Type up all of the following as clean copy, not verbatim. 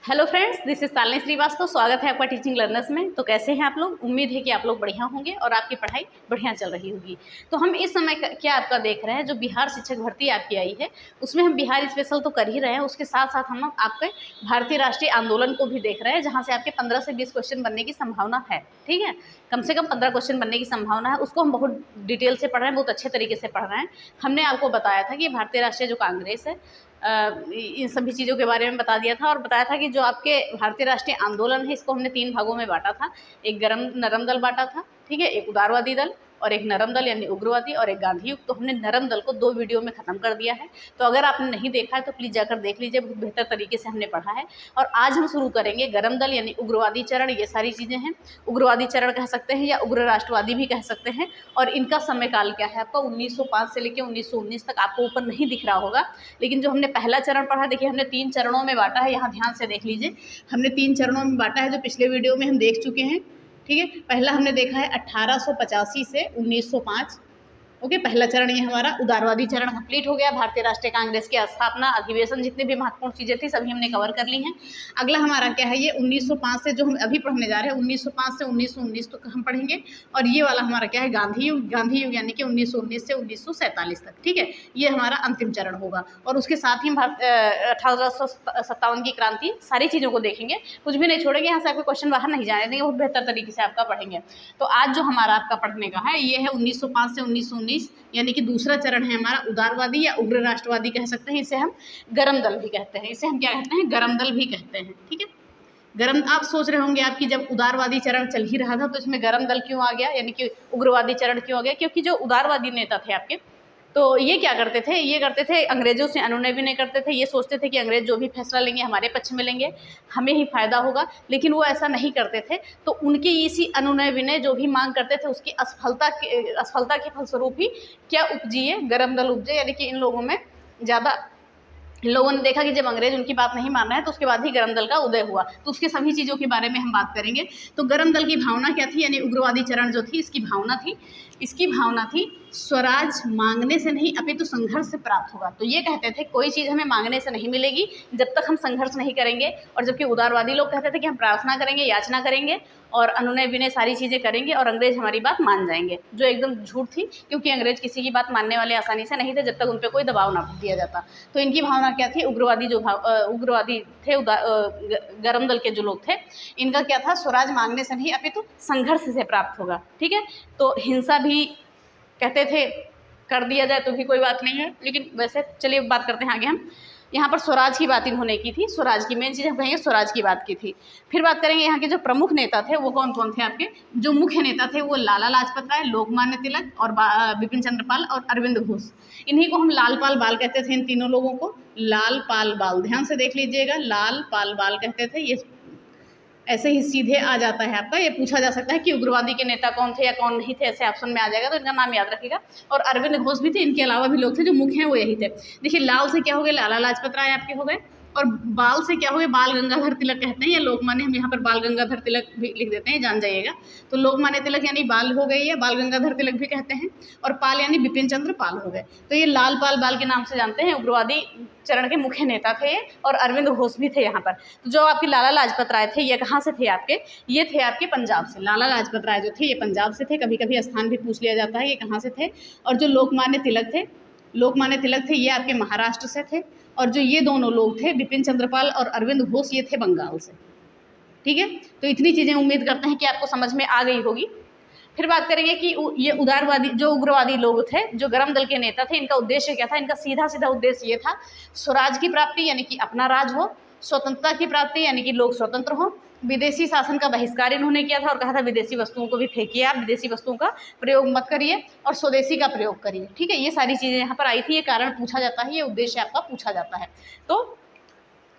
Hello friends, this is Shalini Srivastava. स्वागत है आपका टीचिंग लर्नर्स में। तो कैसे हैं आप लोग? उम्मीद है कि आप लोग बढ़िया होंगे और आपकी पढ़ाई बढ़िया चल रही होगी। तो हम इस समय क्या आपका देख रहे हैं, जो बिहार शिक्षक भर्ती आपकी आई है उसमें हम बिहार स्पेशल तो कर ही रहे हैं, उसके साथ साथ हम आपके भारतीय राष्ट्रीय आंदोलन को भी देख रहे हैं, जहाँ से आपके 15 से 20 क्वेश्चन बनने की संभावना है। ठीक है, कम से कम 15 क्वेश्चन बनने की संभावना है। उसको हम बहुत डिटेल से पढ़ रहे हैं, बहुत अच्छे तरीके से पढ़ रहे हैं। हमने आपको बताया था कि भारतीय राष्ट्रीय जो कांग्रेस है, इन सभी चीज़ों के बारे में बता दिया था और बताया था कि जो आपके भारतीय राष्ट्रीय आंदोलन है इसको हमने 3 भागों में बांटा था। एक नरम दल बांटा था, ठीक है, एक उदारवादी दल और एक नरम दल यानी उग्रवादी और एक गांधी युग। तो हमने नरम दल को 2 वीडियो में ख़त्म कर दिया है। तो अगर आपने नहीं देखा है तो प्लीज़ जाकर देख लीजिए, बहुत बेहतर तरीके से हमने पढ़ा है। और आज हम शुरू करेंगे गरम दल यानी उग्रवादी चरण। ये सारी चीज़ें हैं, उग्रवादी चरण कह सकते हैं या उग्र राष्ट्रवादी भी कह सकते हैं। और इनका समय काल क्या है आपका 1905 से लेकर 1919 तक। आपको ऊपर नहीं दिख रहा होगा, लेकिन जो हमने पहला चरण पढ़ा, देखिए हमने 3 चरणों में बांटा है। यहाँ ध्यान से देख लीजिए, हमने 3 चरणों में बांटा है, जो पिछले वीडियो में हम देख चुके हैं। ठीक है, पहला हमने देखा है 1885 से 1905। ओके, पहला चरण ये हमारा उदारवादी चरण कंप्लीट हो गया। भारतीय राष्ट्रीय कांग्रेस की स्थापना, अधिवेशन, जितनी भी महत्वपूर्ण चीज़ें थी सभी हमने कवर कर ली हैं। अगला हमारा क्या है, ये 1905 से जो हम अभी पढ़ने जा रहे हैं 1905 से 1919 तक हम पढ़ेंगे। और ये वाला हमारा क्या है, गांधी युग यानी कि 1919 से 1947 तक। ठीक है, ये हमारा अंतिम चरण होगा। और उसके साथ ही हम 1857 की क्रांति, सारी चीज़ों को देखेंगे, कुछ भी नहीं छोड़ेंगे। यहाँ से आपके क्वेश्चन बाहर नहीं जाने देंगे, बहुत बेहतर तरीके से आपका पढ़ेंगे। तो आज जो हमारा आपका पढ़ने का है ये है 1905 से 1919, यानी कि दूसरा चरण है हमारा उदारवादी या उग्र राष्ट्रवादी कह सकते हैं। इसे हम गरम दल भी कहते हैं, इसे हम क्या कहते हैं, गरम दल भी कहते हैं। ठीक है, गरम, आप सोच रहे होंगे आपकी जब उदारवादी चरण चल ही रहा था तो इसमें गरम दल क्यों आ गया, यानी कि उग्रवादी चरण क्यों आ गया? क्योंकि जो उदारवादी नेता थे आपके, तो ये क्या करते थे, ये करते थे अंग्रेज़ों से अनुनय भी नहीं करते थे। ये सोचते थे कि अंग्रेज़ जो भी फैसला लेंगे हमारे पक्ष में लेंगे, हमें ही फायदा होगा। लेकिन वो ऐसा नहीं करते थे। तो उनके इसी अनुनय विनय जो भी मांग करते थे उसकी असफलता के फलस्वरूप ही क्या उपजी है, गरम दल उपजे। यानी कि इन लोगों में ज़्यादा लोगों ने देखा कि जब अंग्रेज उनकी बात नहीं मान रहे हैं तो उसके बाद ही गरम दल का उदय हुआ। तो उसके सभी चीज़ों के बारे में हम बात करेंगे। तो गरम दल की भावना क्या थी, यानी उग्रवादी चरण जो थी इसकी भावना थी स्वराज मांगने से नहीं अपितु संघर्ष से प्राप्त होगा। तो ये कहते थे कोई चीज़ हमें मांगने से नहीं मिलेगी जब तक हम संघर्ष नहीं करेंगे। और जबकि उदारवादी लोग कहते थे कि हम प्रार्थना करेंगे, याचना करेंगे और अनुनय विनय सारी चीज़ें करेंगे और अंग्रेज हमारी बात मान जाएंगे, जो एकदम झूठ थी। क्योंकि अंग्रेज किसी की बात मानने वाले आसानी से नहीं थे जब तक उन पर कोई दबाव ना दिया जाता। तो इनकी भावना क्या थी, उग्रवादी उग्रवादी थे, गरम दल के जो लोग थे, इनका क्या था, स्वराज मांगने से नहीं अपितु संघर्ष से प्राप्त होगा। ठीक है, तो हिंसा भी कहते थे कर दिया जाए तो भी कोई बात नहीं है। लेकिन वैसे चलिए बात करते हैं आगे। हम यहाँ पर स्वराज की बात होने की थी, स्वराज की मेन चीज़ हम कहेंगे, स्वराज की बात की थी। फिर बात करेंगे यहाँ के जो प्रमुख नेता थे वो कौन कौन थे आपके। जो मुख्य नेता थे वो लाला लाजपत राय, लोकमान्य तिलक और बिपिन चंद्र पाल और अरविंद घोष। इन्हीं को हम लाल पाल बाल कहते थे। इन तीनों लोगों को लाल पाल बाल, ध्यान से देख लीजिएगा, लाल पाल बाल कहते थे। ये ऐसे ही सीधे आ जाता है आपका, ये पूछा जा सकता है कि उग्रवादी के नेता कौन थे या कौन नहीं थे, ऐसे ऑप्शन में आ जाएगा, तो इनका नाम याद रखिएगा। और अरविंद घोष भी थे, इनके अलावा भी लोग थे, जो मुख्य हैं वो यही थे। देखिए, लाल से क्या हो गए, लाला लाजपत राय आपके हो गए। और बाल से क्या हो गए, बाल गंगाधर तिलक कहते हैं, या लोकमान्य, हम यहाँ पर बाल गंगाधर तिलक भी लिख देते हैं, जान जाइएगा। तो लोकमान्य तिलक यानी बाल हो गए, या बाल गंगाधर तिलक भी कहते हैं। और पाल यानी बिपिन चंद्र पाल हो गए। तो ये लाल पाल बाल के नाम से जानते हैं, उग्रवादी चरण के मुख्य नेता थे ये। और अरविंद घोष भी थे यहाँ पर। तो जो आपके लाला लाजपत राय थे, ये कहाँ से थे आपके, ये थे आपके पंजाब से। लाला लाजपत राय जो थे ये पंजाब से थे। कभी कभी स्थान भी पूछ लिया जाता है ये कहाँ से थे। और जो लोकमान्य तिलक थे ये आपके महाराष्ट्र से थे। और जो ये दोनों लोग थे, बिपिन चंद्रपाल और अरविंद घोष, ये थे बंगाल से। ठीक है, तो इतनी चीज़ें उम्मीद करते हैं कि आपको समझ में आ गई होगी। फिर बात करेंगे कि ये उदारवादी जो उग्रवादी लोग थे, जो गरम दल के नेता थे, इनका उद्देश्य क्या था। इनका सीधा सीधा उद्देश्य ये था, स्वराज की प्राप्ति यानी कि अपना राज हो, स्वतंत्रता की प्राप्ति यानी कि लोग स्वतंत्र हो, विदेशी शासन का बहिष्कार इन्होंने किया था और कहा था विदेशी वस्तुओं को भी फेंकिए, आप विदेशी वस्तुओं का प्रयोग मत करिए और स्वदेशी का प्रयोग करिए। ठीक है, ये सारी चीज़ें यहाँ पर आई थी। ये कारण पूछा जाता है, ये उद्देश्य आपका पूछा जाता है। तो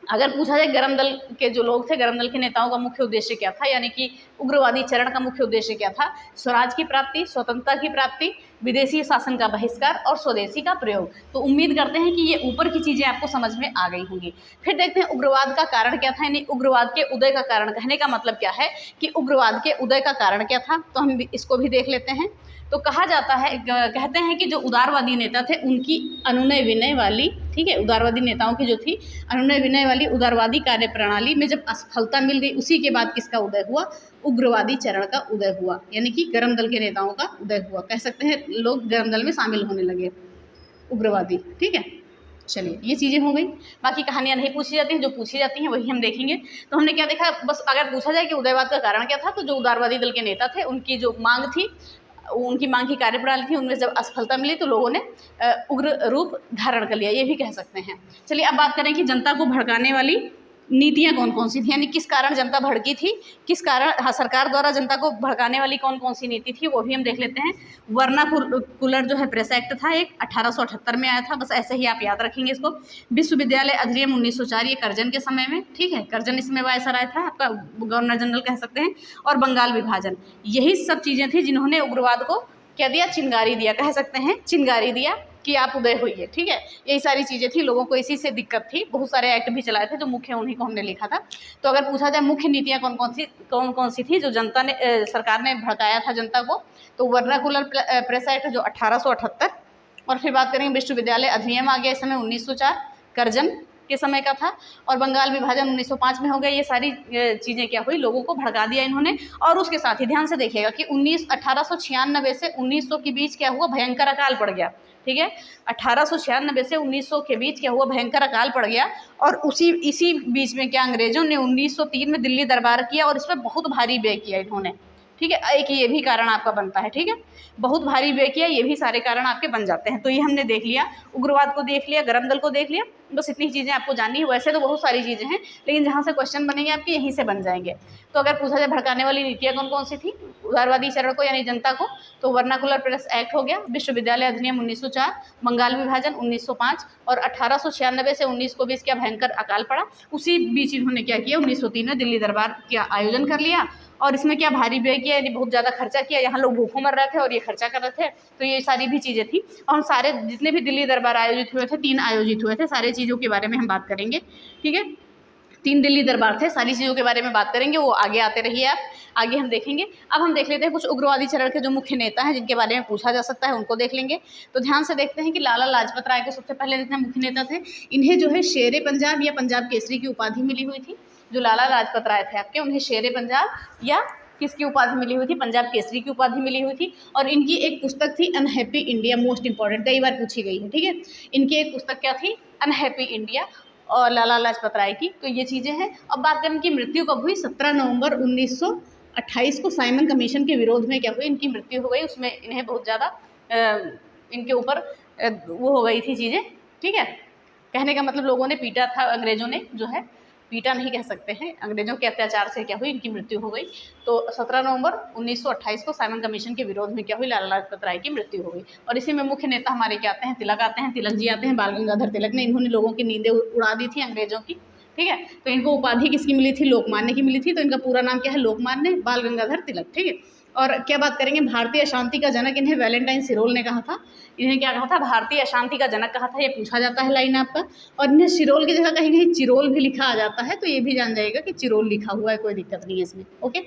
अगर पूछा जाए गरम दल के जो लोग थे, गरम दल के नेताओं का मुख्य उद्देश्य क्या था, यानी कि उग्रवादी चरण का मुख्य उद्देश्य क्या था, स्वराज की प्राप्ति, स्वतंत्रता की प्राप्ति, विदेशी शासन का बहिष्कार और स्वदेशी का प्रयोग। तो उम्मीद करते हैं कि ये ऊपर की चीज़ें आपको समझ में आ गई होंगी। फिर देखते हैं उग्रवाद का कारण क्या था, यानी उग्रवाद के उदय का कारण। कहने का मतलब क्या है कि उग्रवाद के उदय का कारण क्या था, तो हम इसको भी देख लेते हैं। तो कहा जाता है, कहते हैं कि जो उदारवादी नेता थे उनकी अनुनय विनय वाली ठीक है। उदारवादी नेताओं की जो थी अनुनय विनय वाली उदारवादी कार्य प्रणाली में जब असफलता मिल गई, उसी के बाद किसका उदय हुआ? उग्रवादी चरण का उदय हुआ, यानी कि गर्म दल के नेताओं का उदय हुआ। कह सकते हैं लोग गर्म दल में शामिल होने लगे, उग्रवादी। ठीक है, चलिए ये चीज़ें हो गई। बाकी कहानियाँ नहीं पूछी जाती हैं, जो पूछी जाती हैं वही हम देखेंगे। तो हमने क्या देखा, बस अगर पूछा जाए कि उदयवाद का कारण क्या था, तो जो उदारवादी दल के नेता थे उनकी जो मांग थी, उनकी मांग की कार्यप्रणाली थी, उनमें जब असफलता मिली तो लोगों ने उग्र रूप धारण कर लिया, ये भी कह सकते हैं। चलिए अब बात करें कि जनता को भड़काने वाली नीतियाँ कौन कौन सी थी, यानी किस कारण जनता भड़की थी, किस कारण सरकार द्वारा जनता को भड़काने वाली कौन कौन सी नीति थी, वो भी हम देख लेते हैं। वर्नाकुलर जो है प्रेस एक्ट था एक 1878 में आया था, बस ऐसे ही आप याद रखेंगे इसको। विश्वविद्यालय अधिनियम 1904, ये करजन के समय में, ठीक है, करजन इसमें वायसराय आया था, आपका गवर्नर जनरल कह सकते हैं। और बंगाल विभाजन, यही सब चीज़ें थी जिन्होंने उग्रवाद को क्या दिया? चिंगारी दिया, कह सकते हैं चिंगारी दिया कि आप उदय होइए। ठीक है, यही सारी चीज़ें थी, लोगों को इसी से दिक्कत थी। बहुत सारे एक्ट भी चलाए थे, जो मुख्य उन्हीं को हमने लिखा था। तो अगर पूछा जाए मुख्य नीतियाँ कौन कौन सी थी जो जनता ने सरकार ने भड़काया था जनता को, तो वर्नाकुलर प्रेस एक्ट जो 1878, और फिर बात करेंगे विश्वविद्यालय अधिनियम आ गया इस समय 1904, करजन के समय का था, और बंगाल विभाजन 1905 में हो गया। ये सारी चीज़ें क्या हुई? लोगों को भड़का दिया इन्होंने। और उसके साथ ही ध्यान से देखिएगा कि 1896 से 1900 के बीच क्या हुआ? भयंकर अकाल पड़ गया। ठीक है, 1896 से 1900 के बीच क्या हुआ? भयंकर अकाल पड़ गया। और इसी बीच में क्या अंग्रेजों ने 1903 में दिल्ली दरबार किया और इस पर बहुत भारी व्यय किया इन्होंने। ठीक है, एक ये भी कारण आपका बनता है। ठीक है, बहुत भारी व्यय किया, ये भी सारे कारण आपके बन जाते हैं। तो ये हमने देख लिया, उग्रवाद को देख लिया, गर्म दल को देख लिया, बस इतनी चीज़ें आपको जाननी है। वैसे तो बहुत सारी चीज़ें हैं, लेकिन जहाँ से क्वेश्चन बनेंगे आपके यहीं से बन जाएंगे। तो अगर पूछा जाए भड़काने वाली नीतियाँ कौन कौन सी थी उदारवादी चरण को यानी जनता को, तो वर्नाकुलर प्रेस एक्ट हो गया, विश्वविद्यालय अधिनियम 1904, बंगाल विभाजन 1905, और 1896 से 19 को बीच क्या भयंकर अकाल पड़ा। उसी बीच इन्होंने क्या किया? 1903 में दिल्ली दरबार का आयोजन कर लिया, और इसमें क्या भारी व्यय किया, यानी बहुत ज़्यादा खर्चा किया। यहाँ लोग भूखों मर रहे थे और ये खर्चा कर रहे थे, तो ये सारी भी चीज़ें थी। और हम सारे जितने भी दिल्ली दरबार आयोजित हुए थे, 3 आयोजित हुए थे, सारी चीज़ों के बारे में हम बात करेंगे। ठीक है, 3 दिल्ली दरबार थे, सारी चीज़ों के बारे में बात करेंगे, वो आगे आते रहिए आप, आगे हम देखेंगे। अब हम देख लेते हैं कुछ उग्रवादी चरण के जो मुख्य नेता हैं जिनके बारे में पूछा जा सकता है, उनको देख लेंगे। तो ध्यान से देखते हैं कि लाला लाजपत राय को सबसे पहले जितने मुख्य नेता थे, इन्हें जो है शेरे पंजाब या पंजाब केसरी की उपाधि मिली हुई थी। जो लाला लाजपत राय थे आपके, उन्हें शेरे पंजाब या किसकी उपाधि मिली हुई थी? पंजाब केसरी की उपाधि मिली हुई थी। और इनकी एक पुस्तक थी अनहैप्पी इंडिया, मोस्ट इंपॉर्टेंट, कई बार पूछी गई है। ठीक है, इनकी एक पुस्तक क्या थी? अनहैप्पी इंडिया, और लाला लाजपत राय की। तो ये चीज़ें हैं। अब बात करें इनकी मृत्यु कब हुई? 17 नवंबर 1928 को साइमन कमीशन के विरोध में क्या हुई? इनकी मृत्यु हो गई। उसमें इन्हें बहुत ज़्यादा इनके ऊपर वो हो गई थी चीज़ें। ठीक है, कहने का मतलब लोगों ने पीटा था, अंग्रेज़ों ने जो है पीटा नहीं कह सकते हैं, अंग्रेजों के अत्याचार से क्या हुई? इनकी मृत्यु हो गई। तो 17 नवंबर 1928 को साइमन कमीशन के विरोध में क्या हुई? लाला लाजपत राय की मृत्यु हो गई। और इसी में मुख्य नेता हमारे क्या आते हैं? तिलक आते हैं, तिलक जी आते हैं, बाल गंगाधर तिलक ने। इन्होंने लोगों की नींदें उड़ा दी थी अंग्रेजों की। ठीक है, तो इनको उपाधि किसकी मिली थी? लोकमान्य की मिली थी। तो इनका पूरा नाम क्या है? लोकमान्य बाल गंगाधर तिलक। ठीक है, और क्या बात करेंगे? भारतीय अशांति का जनक इन्हें वैलेंटाइन सिरोल ने कहा था। इन्हें क्या कहा था? भारतीय अशांति का जनक कहा था। ये पूछा जाता है लाइन आपका। और इन्हें सिरोल की जगह कहीं कहीं चिरोल भी लिखा आ जाता है, तो ये भी जान जाएगा कि चिरोल लिखा हुआ है, कोई दिक्कत नहीं है इसमें। ओके,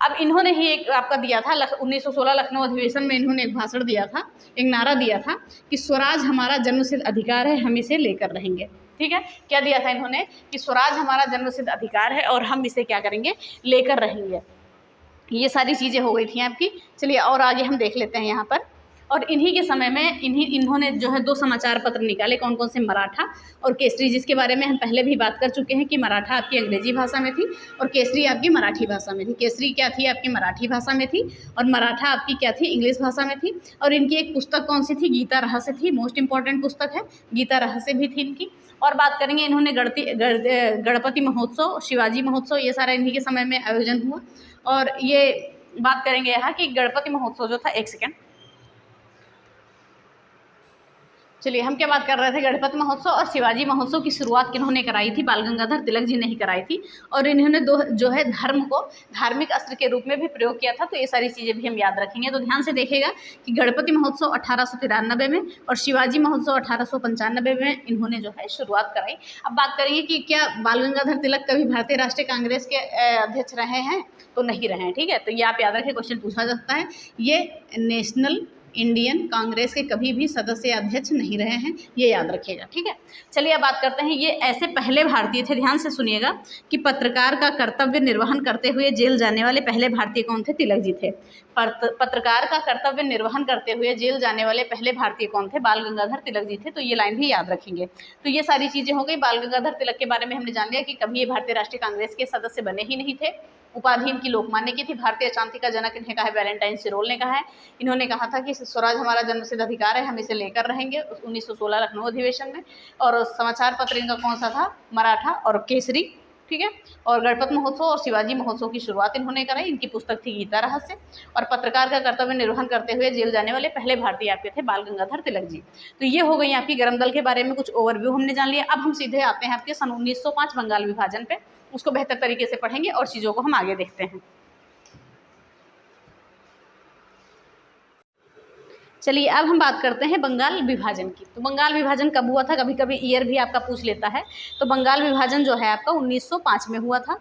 अब इन्होंने ही एक आपका दिया था 1916 लखनऊ अधिवेशन में इन्होंने एक भाषण दिया था, एक नारा दिया था कि स्वराज हमारा जन्मसिद्ध अधिकार है, हम इसे लेकर रहेंगे। ठीक है, क्या दिया था इन्होंने? कि स्वराज हमारा जन्मसिद्ध अधिकार है और हम इसे क्या करेंगे? लेकर रहेंगे। ये सारी चीज़ें हो गई थी आपकी। चलिए और आगे हम देख लेते हैं यहाँ पर। और इन्हीं के समय में इन्होंने जो है 2 समाचार पत्र निकाले, कौन कौन से? मराठा और केसरी, जिसके बारे में हम पहले भी बात कर चुके हैं कि मराठा आपकी अंग्रेजी भाषा में थी और केसरी आपकी मराठी भाषा में थी। केसरी क्या थी? आपकी मराठी भाषा में थी, और मराठा आपकी क्या थी? इंग्लिश भाषा में थी। और इनकी एक पुस्तक कौन सी थी? गीता रहस्य थी, मोस्ट इंपॉर्टेंट पुस्तक है, गीता रहस्य भी थी इनकी। और बात करेंगे इन्होंने गणपति महोत्सव, शिवाजी महोत्सव, ये सारा इन्हीं के समय में आयोजन हुआ। और ये बात करेंगे यहाँ कि गणपति महोत्सव जो था, एक सेकेंड, चलिए हम क्या बात कर रहे थे? गणपति महोत्सव और शिवाजी महोत्सव की शुरुआत किन्होंने कराई थी? बाल गंगाधर तिलक जी ने ही कराई थी। और इन्होंने जो है धर्म को धार्मिक अस्त्र के रूप में भी प्रयोग किया था। तो ये सारी चीज़ें भी हम याद रखेंगे। तो ध्यान से देखिएगा कि गणपति महोत्सव 1893 में और शिवाजी महोत्सव 1895 में इन्होंने जो है शुरुआत कराई। अब बात करेंगे कि क्या बाल गंगाधर तिलक कभी भारतीय राष्ट्रीय कांग्रेस के अध्यक्ष रहे हैं? तो नहीं रहे हैं। ठीक है, तो ये आप याद रखें, क्वेश्चन पूछा जा सकता है। ये नेशनल इंडियन कांग्रेस के कभी भी सदस्य अध्यक्ष नहीं रहे हैं, ये याद रखिएगा, ठीक है। चलिए अब बात करते हैं, ये ऐसे पहले भारतीय थे, ध्यान से सुनिएगा, कि पत्रकार का कर्तव्य निर्वहन करते हुए जेल जाने वाले पहले भारतीय कौन थे? तिलक जी थे। पत्रकार का कर्तव्य निर्वहन करते हुए जेल जाने वाले पहले भारतीय कौन थे? बाल गंगाधर तिलक जी थे। तो ये लाइन भी याद रखेंगे। तो ये सारी चीज़ें हो गई। बाल गंगाधर तिलक के बारे में हमने जान लिया कि कभी ये भारतीय राष्ट्रीय कांग्रेस के सदस्य बने ही नहीं थे। उपाधि इनकी लोकमान्य की थी। भारतीय शांति का जनक इन्हें कहा है वैलेंटाइन सिरोल ने कहा है। इन्होंने कहा था कि स्वराज हमारा जन्मसिद्ध अधिकार है, हम इसे लेकर रहेंगे, 1916 लखनऊ अधिवेशन में। और समाचार पत्र इनका कौन सा था? मराठा और केसरी, ठीक है। और गणपत महोत्सव और शिवाजी महोत्सव की शुरुआत इन्होंने कराई। इनकी पुस्तक थी गीता रहस्य। और पत्रकार का कर्तव्य निर्वहन करते हुए जेल जाने वाले पहले भारतीय आपके थे बाल गंगाधर तिलक जी। तो ये हो गई आपकी गर्म दल के बारे में कुछ ओवरव्यू हमने जान लिया। अब हम सीधे आते हैं आपके सन 1905 बंगाल विभाजन पे। उसको बेहतर तरीके से पढ़ेंगे और चीज़ों को हम आगे देखते हैं। चलिए अब हम बात करते हैं बंगाल विभाजन की। तो बंगाल विभाजन कब हुआ था? कभी कभी ईयर भी आपका पूछ लेता है। तो बंगाल विभाजन जो है आपका 1905 में हुआ था।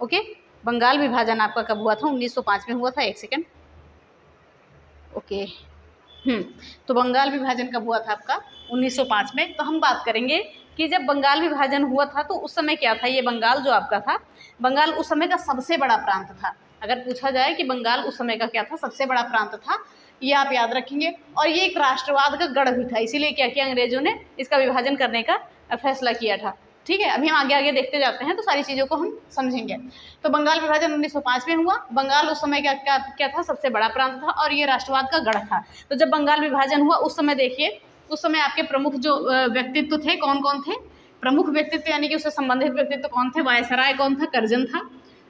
ओके, बंगाल विभाजन आपका कब हुआ था? 1905 में हुआ था। एक सेकेंड। ओके, तो बंगाल विभाजन कब हुआ था आपका? 1905 में। तो हम बात करेंगे कि जब बंगाल विभाजन हुआ था तो उस समय क्या था? ये बंगाल जो आपका था, बंगाल उस समय का सबसे बड़ा प्रांत था। अगर पूछा जाए कि बंगाल उस समय का क्या था, सबसे बड़ा प्रांत था, ये आप याद रखेंगे। और ये एक राष्ट्रवाद का गढ़ भी था, इसीलिए क्या किया अंग्रेजों ने? इसका विभाजन करने का फैसला किया था, ठीक है। अभी हम आगे आगे देखते जाते हैं तो सारी चीज़ों को हम समझेंगे। तो बंगाल विभाजन 1905 में हुआ। बंगाल उस समय क्या था? सबसे बड़ा प्रांत था और ये राष्ट्रवाद का गढ़ था। तो जब बंगाल विभाजन हुआ उस समय देखिए, उस समय आपके प्रमुख जो व्यक्तित्व थे कौन कौन थे? प्रमुख व्यक्तित्व यानी कि उससे संबंधित व्यक्तित्व कौन थे? वायसराय कौन था? कर्जन था।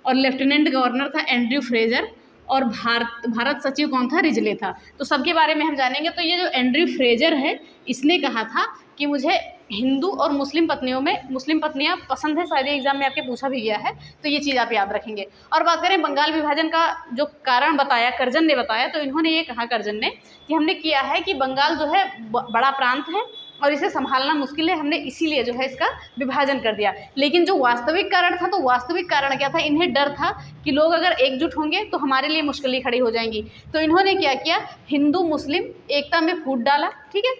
और लेफ्टिनेंट गवर्नर था एंड्रयू फ्रेजर। और भारत सचिव कौन था? रिजले था। तो सबके बारे में हम जानेंगे। तो ये जो एंड्रयू फ्रेजर है, इसने कहा था कि मुझे हिंदू और मुस्लिम पत्नियां पसंद है। शायद एग्जाम में आपके पूछा भी गया है, तो ये चीज़ आप याद रखेंगे। और बात करें बंगाल विभाजन का जो कारण बताया, कर्जन ने बताया। तो इन्होंने ये कहा, कर्जन ने, कि हमने किया है कि बंगाल जो है बड़ा प्रांत है और इसे संभालना मुश्किल है, हमने इसीलिए जो है इसका विभाजन कर दिया। लेकिन जो वास्तविक कारण था, तो वास्तविक कारण क्या था? इन्हें डर था कि लोग अगर एकजुट होंगे तो हमारे लिए मुश्किलें खड़ी हो जाएंगी। तो इन्होंने क्या किया? हिंदू मुस्लिम एकता में फूट डाला, ठीक है।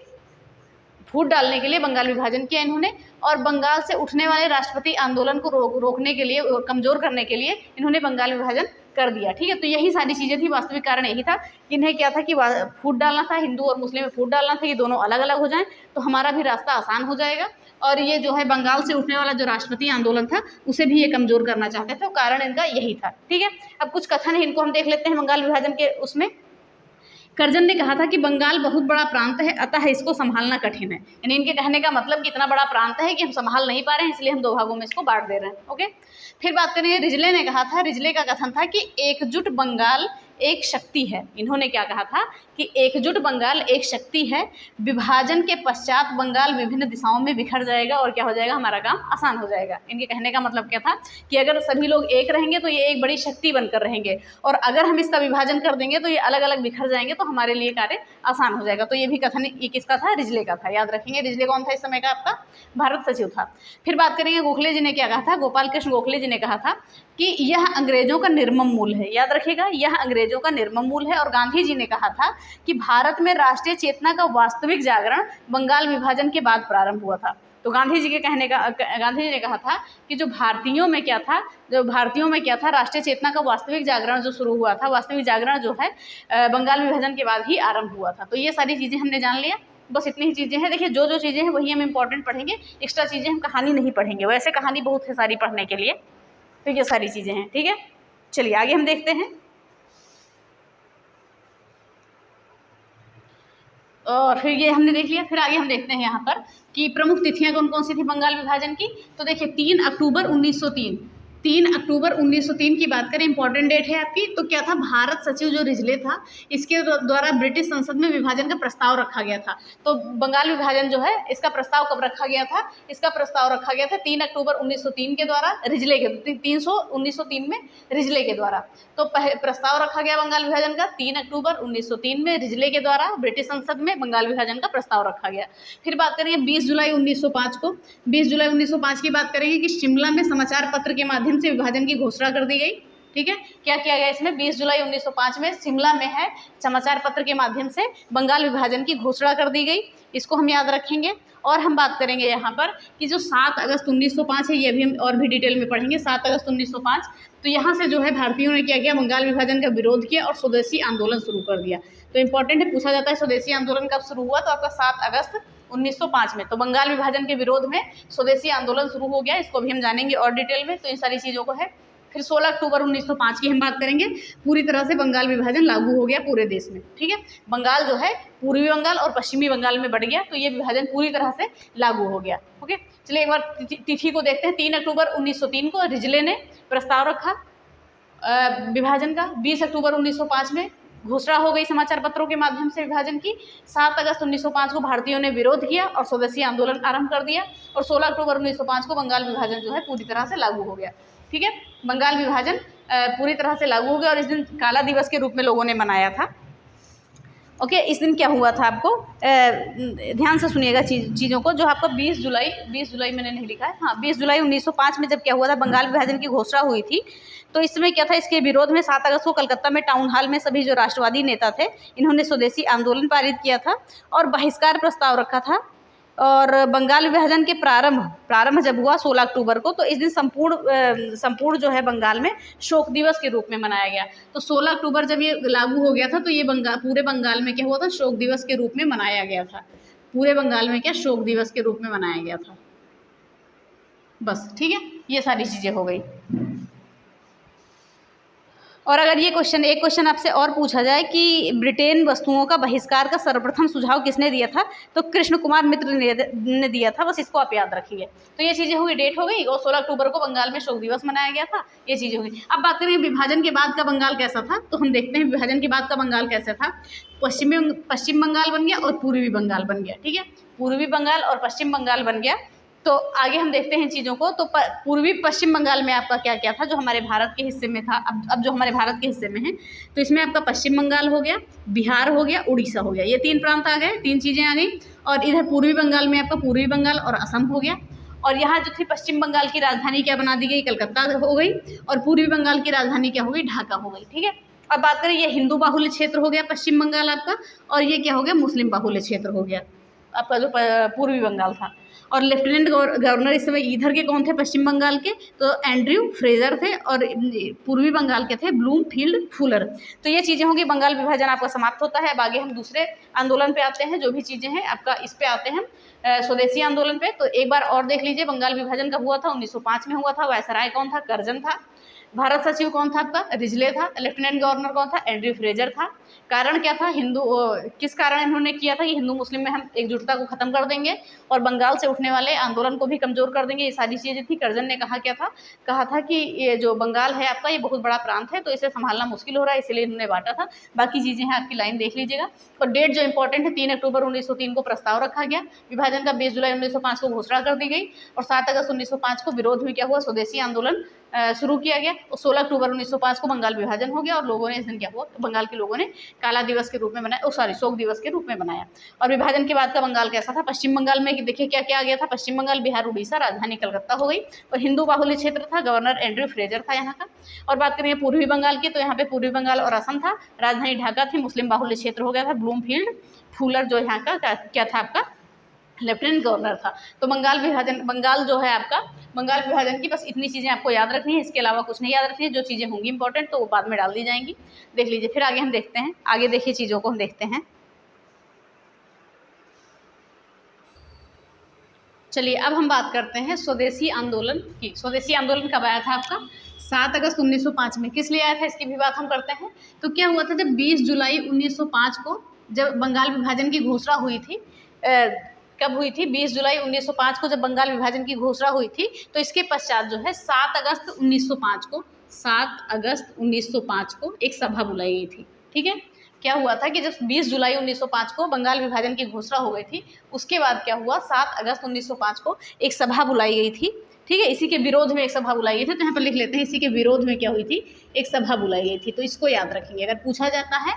फूट डालने के लिए बंगाल विभाजन किया इन्होंने। और बंगाल से उठने वाले राष्ट्रपति आंदोलन को रोकने के लिए, कमज़ोर करने के लिए इन्होंने बंगाल विभाजन कर दिया, ठीक है। तो यही सारी चीज़ें थी। वास्तविक कारण यही था कि इन्हें क्या था कि फूट डालना था, हिंदू और मुस्लिम में फूट डालना था, ये दोनों अलग अलग हो जाएं तो हमारा भी रास्ता आसान हो जाएगा। और ये जो है बंगाल से उठने वाला जो राष्ट्रपति आंदोलन था उसे भी ये कमज़ोर करना चाहते थे। तो कारण इनका यही था, ठीक है। अब कुछ कथन है, इनको हम देख लेते हैं बंगाल विभाजन के। उसमें कर्जन ने कहा था कि बंगाल बहुत बड़ा प्रांत है, अतः इसको संभालना कठिन है। यानी इनके कहने का मतलब कि इतना बड़ा प्रांत है कि हम संभाल नहीं पा रहे हैं, इसलिए हम दो भागों में इसको बांट दे रहे हैं। ओके, फिर बात करेंगे रिजले ने कहा था। रिजले का कथन था कि एकजुट बंगाल एक शक्ति है। इन्होंने क्या कहा था कि एकजुट बंगाल एक शक्ति है, विभाजन के पश्चात बंगाल विभिन्न दिशाओं में बिखर जाएगा और क्या हो जाएगा? हमारा काम आसान हो जाएगा। इनके कहने का मतलब क्या था कि अगर सभी लोग एक रहेंगे तो ये एक बड़ी शक्ति बनकर रहेंगे, और अगर हम इसका विभाजन कर देंगे तो ये अलग अलग बिखर जाएंगे, तो हमारे लिए कार्य आसान हो जाएगा। तो ये भी कथन ये किसका था? रिजले का था, याद रखेंगे। रिजले कौन था इस समय का? आपका भारत सचिव था। फिर बात करेंगे गोखले जी ने क्या कहा था। गोपाल कृष्ण गोखले जी ने कहा था कि यह अंग्रेजों का निर्मम मूल है, याद रखिएगा, यह अंग्रेजों का निर्मम मूल है। और गांधी जी ने कहा था कि भारत में राष्ट्रीय चेतना का वास्तविक जागरण बंगाल विभाजन के बाद प्रारंभ हुआ था। तो गांधी जी ने कहा था कि जो भारतीयों में क्या था, राष्ट्रीय चेतना का वास्तविक जागरण जो शुरू हुआ था, वास्तविक जागरण जो है बंगाल विभाजन के बाद ही आरंभ हुआ था। तो ये सारी चीज़ें हमने जान लिया। बस इतनी ही चीज़ें हैं। देखिए, जो चीज़ें हैं वही हम इंपॉर्टेंट पढ़ेंगे, एक्स्ट्रा चीज़ें हम कहानी नहीं पढ़ेंगे। वैसे कहानी बहुत है सारी पढ़ने के लिए, तो ये सारी चीज़ें हैं, ठीक है। चलिए आगे हम देखते हैं। और फिर ये हमने देख लिया। फिर आगे हम देखते हैं यहाँ पर कि प्रमुख तिथियाँ कौन कौन सी थी बंगाल विभाजन की। तो देखिए 3 अक्टूबर 1903 की बात करें, इंपॉर्टेंट डेट है आपकी। तो क्या था? भारत सचिव जो रिजले था, इसके द्वारा ब्रिटिश संसद में विभाजन का प्रस्ताव रखा गया था। तो बंगाल विभाजन जो है इसका प्रस्ताव कब रखा गया था? इसका प्रस्ताव रखा गया था 3 अक्टूबर 1903 के द्वारा, रिजले के 1903 में रिजले के द्वारा। तो प्रस्ताव रखा गया बंगाल विभाजन का 3 अक्टूबर 1903 में रिजले के द्वारा, ब्रिटिश संसद में बंगाल विभाजन का प्रस्ताव रखा गया। फिर बात करेंगे 20 जुलाई 1905 को। 20 जुलाई 1905 की बात करेंगे कि शिमला में समाचार पत्र के माध्यम से विभाजन की घोषणा कर दी गई। ठीक है, क्या किया गया इसमें 20 जुलाई 1905 में शिमला में है समाचार पत्र के माध्यम से बंगाल विभाजन की घोषणा कर दी गई। इसको हम याद रखेंगे। और हम बात करेंगे यहाँ पर कि जो 7 अगस्त 1905 है, ये भी हम और भी डिटेल में पढ़ेंगे। 7 अगस्त 1905, तो यहाँ से जो है भारतीयों ने क्या किया, बंगाल विभाजन का विरोध किया और स्वदेशी आंदोलन शुरू कर दिया। तो इंपॉर्टेंट है, पूछा जाता है स्वदेशी आंदोलन कब शुरू हुआ, तो आपका 7 अगस्त 1905 में। तो बंगाल विभाजन के विरोध में स्वदेशी आंदोलन शुरू हो गया, इसको भी हम जानेंगे और डिटेल में। तो इन सारी चीज़ों को है। फिर 16 अक्टूबर 1905 की हम बात करेंगे। पूरी तरह से बंगाल विभाजन लागू हो गया पूरे देश में। ठीक है, बंगाल जो है पूर्वी बंगाल और पश्चिमी बंगाल में बढ़ गया, तो ये विभाजन पूरी तरह से लागू हो गया। ओके, चलिए एक बार तिथि को देखते हैं। 3 अक्टूबर 1903 को रिजले ने प्रस्ताव रखा विभाजन का। 20 अक्टूबर 1905 में घोषणा हो गई समाचार पत्रों के माध्यम से विभाजन की। 7 अगस्त 1905 को भारतीयों ने विरोध किया और स्वदेशी आंदोलन आरंभ कर दिया। और 16 अक्टूबर 1905 को बंगाल विभाजन जो है पूरी तरह से लागू हो गया। ठीक है, बंगाल विभाजन पूरी तरह से लागू हो गया और इस दिन काला दिवस के रूप में लोगों ने मनाया था। ओके, इस दिन क्या हुआ था, आपको ध्यान से सुनिएगा चीज़ों को। जो आपका 20 जुलाई मैंने नहीं लिखा है, हाँ 20 जुलाई 1905 में जब क्या हुआ था, बंगाल विभाजन की घोषणा हुई थी। तो इसमें क्या था, इसके विरोध में 7 अगस्त को कलकत्ता में टाउन हॉल में सभी जो राष्ट्रवादी नेता थे, इन्होंने स्वदेशी आंदोलन पारित किया था और बहिष्कार प्रस्ताव रखा था। और बंगाल विभाजन के प्रारंभ जब हुआ 16 अक्टूबर को, तो इस दिन संपूर्ण जो है बंगाल में शोक दिवस के रूप में मनाया गया। तो 16 अक्टूबर जब ये लागू हो गया था, तो ये पूरे बंगाल में क्या हुआ था, शोक दिवस के रूप में मनाया गया था। पूरे बंगाल में क्या शोक दिवस के रूप में मनाया गया था। बस ठीक है, ये सारी चीज़ें हो गई। और अगर ये एक क्वेश्चन आपसे और पूछा जाए कि ब्रिटेन वस्तुओं का बहिष्कार का सर्वप्रथम सुझाव किसने दिया था, तो कृष्ण कुमार मित्र ने दिया था। बस इसको आप याद रखिए। तो ये चीज़ें हुई, डेट हो गई। और 16 अक्टूबर को बंगाल में शोक दिवस मनाया गया था, ये चीज़ें हुई। अब बात करेंगे विभाजन के बाद का बंगाल कैसा था। तो हम देखते हैं विभाजन के बाद का बंगाल कैसा था। पश्चिम बंगाल बन गया और पूर्वी बंगाल बन गया। ठीक है, पूर्वी बंगाल और पश्चिम बंगाल बन गया। तो आगे हम देखते हैं चीज़ों को। तो पूर्वी पश्चिम बंगाल में आपका क्या क्या था, जो हमारे भारत के हिस्से में था। अब जो हमारे भारत के हिस्से में है, तो इसमें आपका पश्चिम बंगाल हो गया, बिहार हो गया, उड़ीसा हो गया। ये 3 प्रांत आ गए, 3 चीज़ें आ गई। और इधर पूर्वी बंगाल में आपका पूर्वी बंगाल और असम हो गया। और यहाँ जो थी पश्चिम बंगाल की राजधानी क्या बना दी गई, कलकत्ता हो गई। और पूर्वी बंगाल की राजधानी क्या हो गई, ढाका हो गई। ठीक है, अब बात करें, ये हिंदू बाहुल्य क्षेत्र हो गया पश्चिम बंगाल आपका, और ये क्या हो गया, मुस्लिम बाहुल्य क्षेत्र हो गया आपका जो पूर्वी बंगाल था। और लेफ्टिनेंट गवर्नर इस समय इधर के कौन थे, पश्चिम बंगाल के, तो एंड्रयू फ्रेजर थे। और पूर्वी बंगाल के थे ब्लूमफील्ड फुलर। तो ये चीज़ें होंगी, बंगाल विभाजन आपका समाप्त होता है। अब आगे हम दूसरे आंदोलन पे आते हैं, जो भी चीज़ें हैं आपका इस पे आते हैं स्वदेशी आंदोलन पे। तो एक बार और देख लीजिए, बंगाल विभाजन कब हुआ था, 1905 में हुआ था। वायसराय कौन था, कर्जन था। भारत सचिव कौन था आपका, रिजले था। लेफ्टिनेंट गवर्नर कौन था, एंड्रयू फ्रेजर था। कारण क्या था, किस कारण इन्होंने किया था कि हिंदू मुस्लिम में हम एकजुटता को खत्म कर देंगे और बंगाल से उठने वाले आंदोलन को भी कमजोर कर देंगे, ये सारी चीज़ें थी। कर्जन ने कहा था कि ये जो बंगाल है आपका, ये बहुत बड़ा प्रांत है, तो इसे संभालना मुश्किल हो रहा है, इसलिए इन्होंने बांटा था। बाकी चीज़ें हैं, आपकी लाइन देख लीजिएगा। और डेट जो इंपॉर्टेंट है, 3 अक्टूबर 1903 को प्रस्ताव रखा गया विभाजन का। 20 जुलाई 1905 को घोषणा कर दी गई। और 7 अगस्त 1905 को विरोध में क्या हुआ, स्वदेशी आंदोलन शुरू किया गया। और 16 अक्टूबर 1905 को बंगाल विभाजन हो गया और लोगों ने इस दिन क्या हुआ, बंगाल के लोगों ने काला दिवस के रूप में मनाया, शोक दिवस के रूप में मनाया। और विभाजन के बाद का बंगाल कैसा था, पश्चिम बंगाल में देखिए क्या क्या आ गया था, पश्चिम बंगाल, बिहार, उड़ीसा, राजधानी कलकत्ता हो गई। और हिंदू बाहुल्य क्षेत्र था, गवर्नर एंड्रयू फ्रेजर था यहाँ का। और बात करेंगे पूर्वी बंगाल की, तो यहाँ पे पूर्वी बंगाल और असम था, राजधानी ढाका थी, मुस्लिम बाहुल्य क्षेत्र हो गया था। ब्लूमफील्ड फुलर जो यहाँ का क्या था आपका, लेफ्टिनेंट गवर्नर था। तो बंगाल जो है आपका, बंगाल विभाजन की बस इतनी चीज़ें आपको याद रखनी है, इसके अलावा कुछ नहीं याद रखनी है। जो चीज़ें होंगी इंपॉर्टेंट तो वो बाद में डाल दी जाएंगी, देख लीजिए। फिर आगे हम देखते हैं, आगे देखिए चीज़ों को हम देखते हैं। चलिए अब हम बात करते हैं स्वदेशी आंदोलन की। स्वदेशी आंदोलन कब आया था आपका, 7 अगस्त 1905 में। किस लिए आया था, इसकी भी बात हम करते हैं। तो क्या हुआ था, जब 20 जुलाई 1905 को जब बंगाल विभाजन की घोषणा हुई थी, कब हुई थी, 20 जुलाई 1905 को जब बंगाल विभाजन की घोषणा हुई थी, तो इसके पश्चात जो है 7 अगस्त 1905 को एक सभा बुलाई गई थी। ठीक है, क्या हुआ था कि जब 20 जुलाई 1905 को बंगाल विभाजन की घोषणा हो गई थी, उसके बाद क्या हुआ, 7 अगस्त 1905 को एक सभा बुलाई गई थी। ठीक है, इसी के विरोध में एक सभा बुलाई गई थी। तो यहाँ पर लिख लेते हैं, इसी के विरोध में क्या हुई थी, एक सभा बुलाई गई थी। तो इसको याद रखेंगे, अगर पूछा जाता है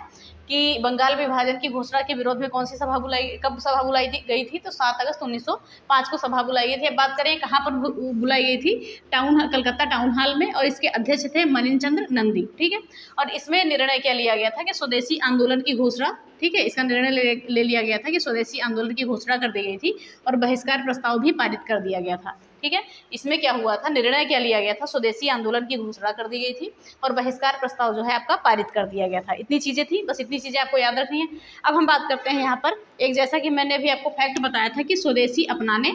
कि बंगाल विभाजन की घोषणा के विरोध में कौन सी सभा कब सभा बुलाई गई थी? तो 7 अगस्त 1905 को सभा बुलाई गई थी। अब बात करें कहाँ पर बुलाई गई थी? कलकत्ता टाउन हॉल में, और इसके अध्यक्ष थे मनीचंद्र नंदी। ठीक है, और इसमें निर्णय क्या लिया गया था कि स्वदेशी आंदोलन की घोषणा, ठीक है, इसका निर्णय ले लिया गया था कि स्वदेशी आंदोलन की घोषणा कर दी गई थी और बहिष्कार प्रस्ताव भी पारित कर दिया गया था। ठीक है, इसमें क्या हुआ था, निर्णय क्या लिया गया था? स्वदेशी आंदोलन की घोषणा कर दी गई थी और बहिष्कार प्रस्ताव जो है आपका पारित कर दिया गया था। इतनी चीज़ें थी, बस इतनी चीज़ें आपको याद रखनी है। अब हम बात करते हैं यहाँ पर एक, जैसा कि मैंने अभी आपको फैक्ट बताया था कि स्वदेशी अपनाने,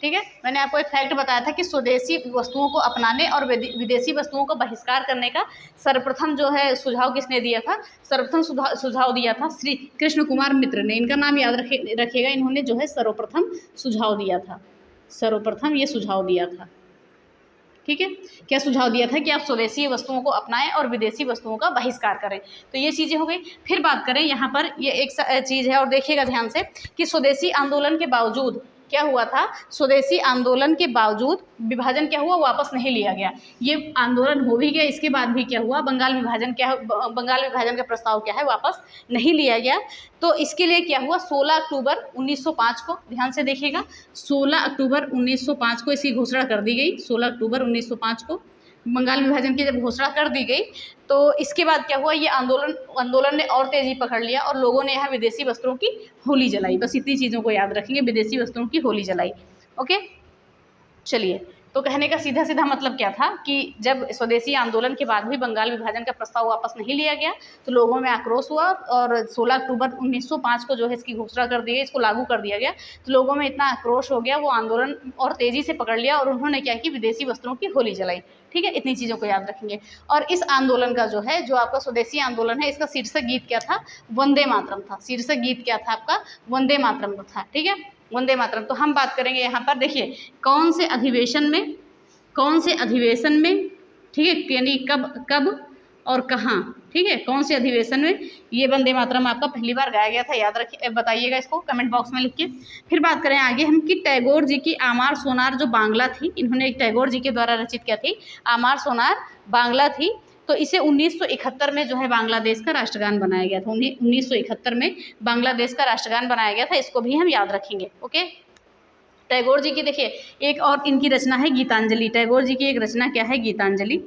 ठीक है, मैंने आपको एक फैक्ट बताया था कि स्वदेशी वस्तुओं को अपनाने और विदेशी वस्तुओं को बहिष्कार करने का सर्वप्रथम जो है सुझाव किसने दिया था? सर्वप्रथम सुझाव दिया था श्री कृष्ण कुमार मित्र ने। इनका नाम याद रखिएगा, इन्होंने जो है सर्वप्रथम सुझाव दिया था, सर्वप्रथम ये सुझाव दिया था। ठीक है, क्या सुझाव दिया था? कि आप स्वदेशी वस्तुओं को अपनाएं और विदेशी वस्तुओं का बहिष्कार करें। तो ये चीज़ें हो गई। फिर बात करें यहाँ पर, ये एक चीज़ है और देखिएगा ध्यान से कि स्वदेशी आंदोलन के बावजूद क्या हुआ था? स्वदेशी आंदोलन के बावजूद विभाजन क्या हुआ? वापस नहीं लिया गया। ये आंदोलन हो भी गया, इसके बाद भी क्या हुआ? बंगाल विभाजन का प्रस्ताव क्या है? वापस नहीं लिया गया। तो इसके लिए क्या हुआ? 16 अक्टूबर 1905 को, ध्यान से देखिएगा, 16 अक्टूबर 1905 को इसकी घोषणा कर दी गई। 16 अक्टूबर 1905 को बंगाल विभाजन की जब घोषणा कर दी गई तो इसके बाद क्या हुआ? ये आंदोलन ने और तेजी पकड़ लिया और लोगों ने यहाँ विदेशी वस्त्रों की होली जलाई। बस इतनी चीज़ों को याद रखेंगे, विदेशी वस्त्रों की होली जलाई। ओके, चलिए, तो कहने का सीधा सीधा मतलब क्या था कि जब स्वदेशी आंदोलन के बाद भी बंगाल विभाजन का प्रस्ताव वापस नहीं लिया गया तो लोगों में आक्रोश हुआ और 16 अक्टूबर 1905 को जो है इसकी घोषणा कर दी गई, इसको लागू कर दिया गया। तो लोगों में इतना आक्रोश हो गया, वो आंदोलन और तेज़ी से पकड़ लिया और उन्होंने क्या कि विदेशी वस्त्रों की होली जलाई। ठीक है, इतनी चीज़ों को याद रखेंगे। और इस आंदोलन का जो है, जो आपका स्वदेशी आंदोलन है, इसका शीर्षक गीत क्या था? वंदे मातरम था। शीर्षक गीत क्या था आपका? वंदे मातरम था। ठीक है, वंदे मातरम। तो हम बात करेंगे यहाँ पर, देखिए कौन से अधिवेशन में, ठीक है, यानी कब और कहाँ, ठीक है, कौन से अधिवेशन में ये वंदे मातरम आपका पहली बार गाया गया था? याद रखिए, बताइएगा इसको कमेंट बॉक्स में लिख के। फिर बात करें आगे हम कि टैगोर जी की आमार सोनार जो बांग्ला थी, इन्होंने एक टैगोर जी के द्वारा रचित क्या थी? आमार सोनार बांग्ला थी। तो इसे 1971 में जो है बांग्लादेश का राष्ट्रगान बनाया गया था। 1971 में बांग्लादेश का राष्ट्रगान बनाया गया था, इसको भी हम याद रखेंगे। ओके, टैगोर जी की देखिए एक और इनकी रचना है गीतांजलि। टैगोर जी की एक रचना क्या है? गीतांजलि,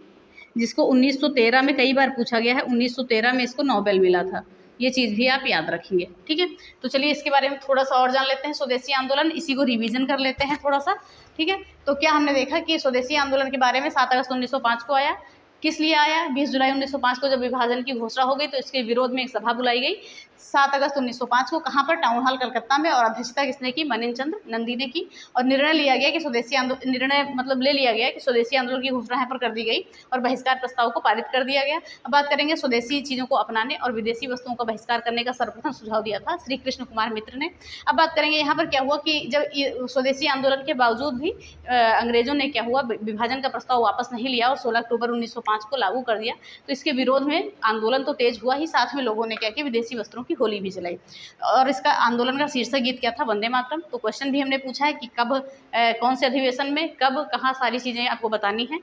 जिसको 1913 में कई बार पूछा गया है। 1913 में इसको नोबेल मिला था। ये चीज़ भी आप याद रखेंगे। ठीक है, तो चलिए इसके बारे में थोड़ा सा और जान लेते हैं। स्वदेशी आंदोलन, इसी को रिवीजन कर लेते हैं थोड़ा सा। ठीक है, तो क्या हमने देखा कि स्वदेशी आंदोलन के बारे में 7 अगस्त 1905 को आया। किस लिए आया? 20 जुलाई 1905 को जब विभाजन की घोषणा हो गई तो इसके विरोध में एक सभा बुलाई गई 7 अगस्त 1905 को। कहाँ पर? टाउन हॉल कलकत्ता में। और अध्यक्षता किसने की? मनीचंद्र नंदी ने की। और निर्णय लिया गया कि स्वदेशी आंदोलन, निर्णय मतलब ले लिया गया कि स्वदेशी आंदोलन की घोषणा यहाँ पर कर दी गई और बहिष्कार प्रस्ताव को पारित कर दिया गया। अब बात करेंगे स्वदेशी चीज़ों को अपनाने और विदेशी वस्तुओं का बहिष्कार करने का सर्वप्रथम सुझाव दिया था श्री कृष्ण कुमार मित्र ने। अब बात करेंगे यहाँ पर क्या हुआ कि जब स्वदेशी आंदोलन के बावजूद भी अंग्रेजों ने क्या हुआ, विभाजन का प्रस्ताव वापस नहीं लिया और 16 अक्टूबर 1905 को लागू कर दिया। तो इसके विरोध में आंदोलन तो तेज हुआ ही, साथ में लोगों ने क्या किया? विदेशी वस्त्रों की होली भी जलाई। और इसका आंदोलन का शीर्षक गीत क्या था? वंदे मातरम। तो क्वेश्चन भी हमने पूछा है कि कब, कौन से अधिवेशन में, कब, कहाँ, सारी चीज़ें आपको बतानी है।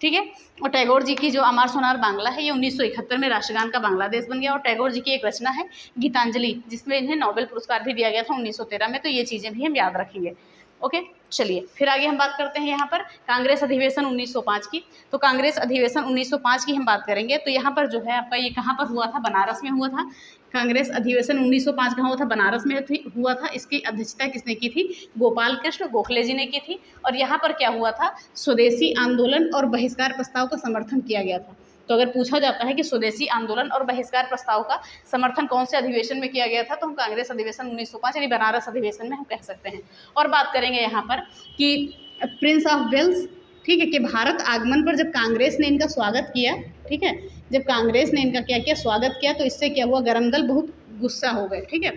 ठीक है, और टैगोर जी की जो अमार सोनार बांग्ला है ये 1971 में राष्ट्रगान का बांग्लादेश बन गया। और टैगोर जी की एक रचना है गीतांजलि, जिसमें इन्हें नोबेल पुरस्कार भी दिया गया था 1913 में। तो ये चीज़ें भी हम याद रखेंगे। ओके, चलिए फिर आगे हम बात करते हैं यहाँ पर कांग्रेस अधिवेशन 1905 की। तो कांग्रेस अधिवेशन 1905 की हम बात करेंगे। तो यहाँ पर जो है आपका ये कहाँ पर हुआ था? बनारस में हुआ था। कांग्रेस अधिवेशन 1905 कहाँ हुआ था? बनारस में हुआ था। इसकी अध्यक्षता किसने की थी? गोपाल कृष्ण गोखले जी ने की थी। और यहाँ पर क्या हुआ था? स्वदेशी आंदोलन और बहिष्कार प्रस्ताव का समर्थन किया गया था। तो अगर पूछा जाता है कि स्वदेशी आंदोलन और बहिष्कार प्रस्ताव का समर्थन कौन से अधिवेशन में किया गया था, तो हम कांग्रेस अधिवेशन 1905 यानी बनारस अधिवेशन में हम कह सकते हैं। और बात करेंगे यहाँ पर कि प्रिंस ऑफ वेल्स, ठीक है, कि भारत आगमन पर जब कांग्रेस ने इनका स्वागत किया, ठीक है, जब कांग्रेस ने इनका क्या किया? स्वागत किया, तो इससे क्या हुआ? गरम दल बहुत गुस्सा हो गए। ठीक है,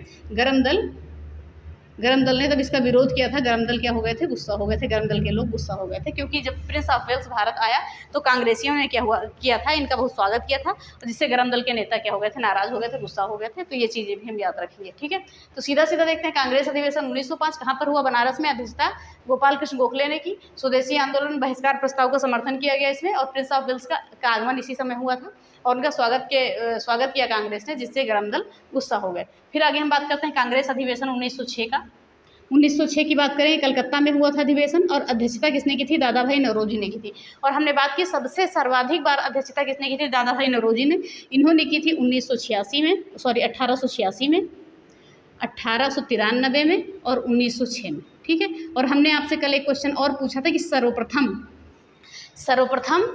गरम दल ने तब इसका विरोध किया था। गरम दल क्या हो गए थे, गुस्सा हो गए थे, गरम दल के लोग गुस्सा हो गए थे, क्योंकि जब प्रिंस ऑफ वेल्स भारत आया तो कांग्रेसियों ने किया था, इनका बहुत स्वागत किया था, जिससे गरम दल के नेता क्या हो गए थे, नाराज हो गए थे, गुस्सा हो गए थे। तो ये चीज़ें भी हम याद रखेंगे, ठीक है। तो सीधा सीधा देखते हैं, कांग्रेस अधिवेशन 1905 कहाँ पर हुआ, बनारस में। अध्यक्षता गोपाल कृष्ण गोखले ने की। स्वदेशी आंदोलन बहिष्कार प्रस्ताव का समर्थन किया गया इसमें, और प्रिंस ऑफ वेल्स का आगमन इसी समय हुआ था, और उनका स्वागत किया कांग्रेस ने, जिससे गरम दल गुस्सा हो गए। फिर आगे हम बात करते हैं कांग्रेस अधिवेशन 1906 का। 1906 की बात करें, कलकत्ता में हुआ था अधिवेशन, और अध्यक्षता किसने की थी, दादा भाई नौरोजी ने की थी। और हमने बात की सबसे सर्वाधिक बार अध्यक्षता किसने की थी, दादा भाई नौरोजी ने। इन्होंने की थी 1886 में, 1893 में और 1906 में, ठीक है। और हमने आपसे कल एक क्वेश्चन और पूछा था कि सर्वप्रथम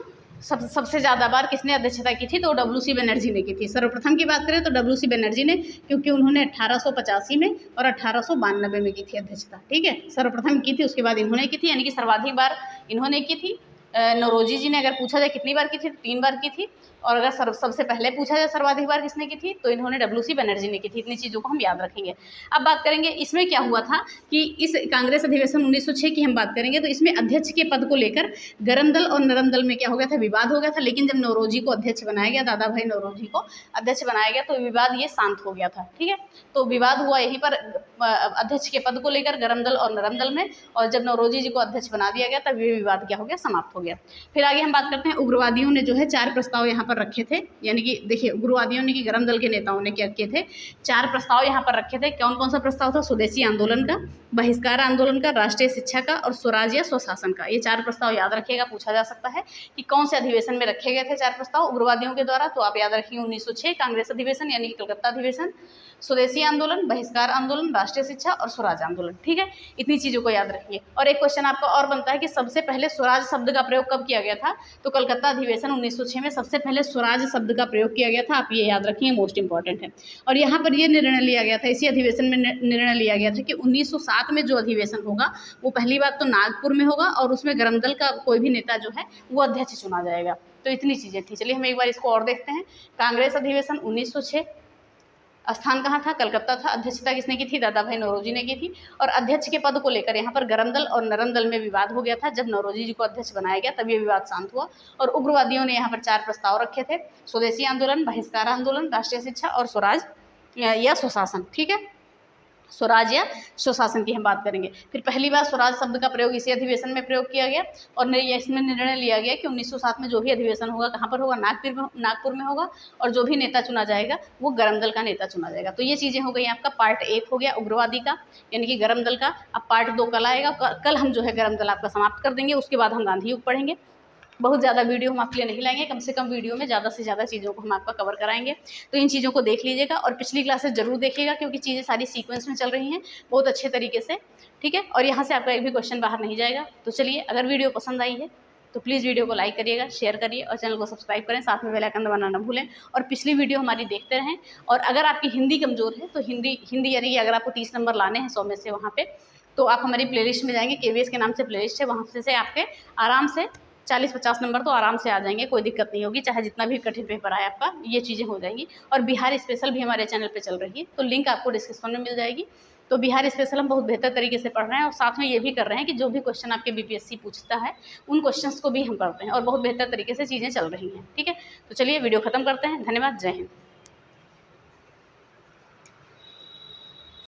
सबसे ज़्यादा बार किसने अध्यक्षता की थी, तो WC बनर्जी ने की थी। सर्वप्रथम की बात करें तो WC बनर्जी ने, क्योंकि उन्होंने 1885 में और 1892 में की थी अध्यक्षता, ठीक है। सर्वप्रथम की थी, उसके बाद इन्होंने की थी, यानी कि सर्वाधिक बार इन्होंने की थी। नौरोजी जी ने अगर पूछा जाए कितनी बार की थी, 3 बार की थी। और अगर सबसे पहले पूछा जाए सर्वाधिक बार किसने की थी, तो इन्होंने WC बनर्जी ने की थी। इतनी चीज़ों को हम याद रखेंगे। अब बात करेंगे इसमें क्या हुआ था कि इस कांग्रेस अधिवेशन 1906 की हम बात करेंगे, तो इसमें अध्यक्ष के पद को लेकर गरम दल और नरम दल में क्या हो गया था, विवाद हो गया था। लेकिन जब नौरोजी को अध्यक्ष बनाया गया, दादा भाई नौरोजी को अध्यक्ष बनाया गया, तो विवाद ये शांत हो गया था, ठीक है। तो विवाद हुआ यहीं पर अध्यक्ष के पद को लेकर गरम दल और नरम दल में, और जब नौरोजी जी को अध्यक्ष बना दिया गया तब ये विवाद क्या हो गया, समाप्त हो गया। फिर आगे हम बात करते हैं, उग्रवादियों ने जो है 4 प्रस्ताव यहाँ पर रखे थे। यानी कि देखिए, उग्रवादियों ने कि गरम दल के नेताओं ने क्या किए थे, 4 प्रस्ताव यहाँ पर रखे थे। कौन कौन सा प्रस्ताव था, स्वदेशी आंदोलन का, बहिष्कार आंदोलन का, राष्ट्रीय शिक्षा का और स्वराज या स्वशासन का। ये 4 प्रस्ताव याद रखिएगा, पूछा जा सकता है कि कौन से अधिवेशन में रखे गए थे 4 प्रस्ताव उग्रवादियों के द्वारा। तो आप याद रखिए 1906 कांग्रेस अधिवेशन यानी कि कलकत्ता अधिवेशन, स्वदेशी आंदोलन, बहिष्कार आंदोलन, राष्ट्रीय शिक्षा और स्वराज आंदोलन, ठीक है। इतनी चीज़ों को याद रखिए। और एक क्वेश्चन आपका और बनता है कि सबसे पहले स्वराज शब्द का प्रयोग कब किया गया था, तो कलकत्ता अधिवेशन 1906 में सबसे पहले स्वराज शब्द का प्रयोग किया गया था। आप ये याद रखिए, मोस्ट इंपॉर्टेंट है। और यहाँ पर ये निर्णय लिया गया था, इसी अधिवेशन में निर्णय लिया गया था कि 1907 में जो अधिवेशन होगा वो पहली बात तो नागपुर में होगा, और उसमें गरम दल का कोई भी नेता जो है वो अध्यक्ष चुना जाएगा। तो इतनी चीज़ें थी। चलिए हम एक बार इसको और देखते हैं। कांग्रेस अधिवेशन 1906, स्थान कहाँ था, कलकत्ता था। अध्यक्षता किसने की थी, दादा भाई नौरोजी ने की थी। और अध्यक्ष के पद को लेकर यहाँ पर गरम दल और नरम दल में विवाद हो गया था। जब नौरोजी जी को अध्यक्ष बनाया गया तब ये विवाद शांत हुआ, और उग्रवादियों ने यहाँ पर 4 प्रस्ताव रखे थे, स्वदेशी आंदोलन, बहिष्कार आंदोलन, राष्ट्रीय शिक्षा और स्वराज या स्वशासन, ठीक है। स्वराज या स्वशासन की हम बात करेंगे। फिर पहली बार स्वराज शब्द का प्रयोग इसी अधिवेशन में प्रयोग किया गया, और इसमें निर्णय लिया गया कि 1907 में जो भी अधिवेशन होगा कहाँ पर होगा, नागपुर में होगा, और जो भी नेता चुना जाएगा वो गरम दल का नेता चुना जाएगा। तो ये चीज़ें हो गई। आपका पार्ट 1 हो गया उग्रवादी का, यानी कि गरम दल का। अब पार्ट 2 कल आएगा। कल हम जो है गरम दल आपका समाप्त कर देंगे, उसके बाद हम गांधी युग पढ़ेंगे। बहुत ज़्यादा वीडियो हम आपके लिए नहीं लाएंगे, कम से कम वीडियो में ज़्यादा से ज़्यादा चीज़ों को हम आपका कवर कराएंगे। तो इन चीज़ों को देख लीजिएगा, और पिछली क्लासेस जरूर देखिएगा, क्योंकि चीज़ें सारी सीक्वेंस में चल रही हैं बहुत अच्छे तरीके से, ठीक है। और यहाँ से आपका एक भी क्वेश्चन बाहर नहीं जाएगा। तो चलिए, अगर वीडियो पसंद आई है तो प्लीज़ वीडियो को लाइक करिएगा, शेयर करिए और चैनल को सब्सक्राइब करें, साथ में बेल आइकन दबाना ना भूलें, और पिछली वीडियो हमारी देखते रहें। और अगर आपकी हिंदी कमज़ोर है तो हिंदी यानी कि अगर आपको 30 नंबर लाने हैं 100 में से वहाँ पे, तो आप हमारी प्लेलिस्ट में जाएंगे, KVS के नाम से प्लेलिस्ट है, वहाँ से आपके आराम से 40-50 नंबर तो आराम से आ जाएंगे, कोई दिक्कत नहीं होगी। चाहे जितना भी कठिन पेपर आए आपका, ये चीज़ें हो जाएंगी। और बिहार स्पेशल भी हमारे चैनल पे चल रही है, तो लिंक आपको डिस्क्रिप्शन में मिल जाएगी। तो बिहार स्पेशल हम बहुत बेहतर तरीके से पढ़ रहे हैं, और साथ में ये भी कर रहे हैं कि जो भी क्वेश्चन आपके BPSC पूछता है उन क्वेश्चंस को भी हम करते हैं, और बहुत बेहतर तरीके से चीज़ें चल रही हैं, ठीक है। तो चलिए वीडियो ख़त्म करते हैं। धन्यवाद, जय हिंद।